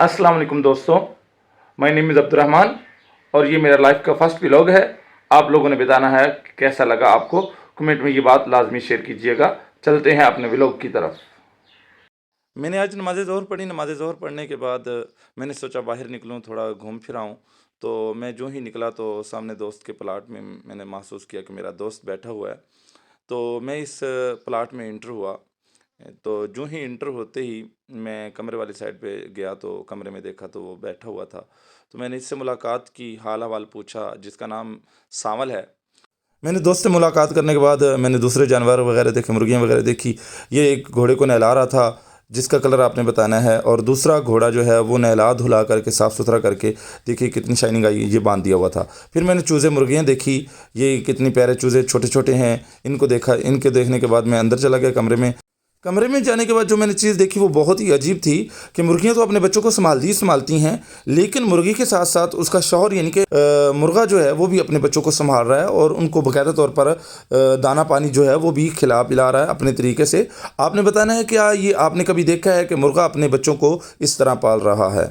अस्सलाम वालेकुम दोस्तों, माय नेम इज़ अब्दुर्रहमान और ये मेरा लाइफ का फर्स्ट व्लॉग है। आप लोगों ने बताना है कि कैसा लगा आपको। कमेंट में ये बात लाजमी शेयर कीजिएगा। चलते हैं अपने व्लॉग की तरफ। मैंने आज नमाज ज़ोहर पढ़ी। नमाज ज़ोहर पढ़ने के बाद मैंने सोचा बाहर निकलूँ, थोड़ा घूम फिर आऊँ। तो मैं जो ही निकला तो सामने दोस्त के प्लाट में मैंने महसूस किया कि मेरा दोस्त बैठा हुआ है। तो मैं इस प्लाट में इंटर हुआ। तो जो ही इंटर होते ही मैं कमरे वाली साइड पे गया तो कमरे में देखा तो वो बैठा हुआ था। तो मैंने इससे मुलाकात की, हाल अहवाल पूछा, जिसका नाम सावल है। मैंने दोस्त से मुलाकात करने के बाद मैंने दूसरे जानवर वगैरह देखे, मुर्गियाँ वगैरह देखी। ये एक घोड़े को नहला रहा था जिसका कलर आपने बताना है, और दूसरा घोड़ा जो है वो नहला धुला करके साफ़ सुथरा करके, देखिए कितनी शाइनिंग आई, ये बांध दिया हुआ था। फिर मैंने चूज़े मुर्गियाँ देखी, ये कितनी प्यारे चूज़े छोटे छोटे हैं, इनको देखा। इनके देखने के बाद मैं अंदर चला गया कमरे में। कमरे में जाने के बाद जो मैंने चीज़ देखी वो बहुत ही अजीब थी कि मुर्गियां तो अपने बच्चों को संभालती हैं, लेकिन मुर्गी के साथ साथ उसका शौहर यानी कि मुर्गा जो है वो भी अपने बच्चों को संभाल रहा है और उनको बाकायदा तौर पर दाना पानी जो है वो भी खिला पिला रहा है अपने तरीके से। आपने बताना है क्या ये आपने कभी देखा है कि मुर्गा अपने बच्चों को इस तरह पाल रहा है?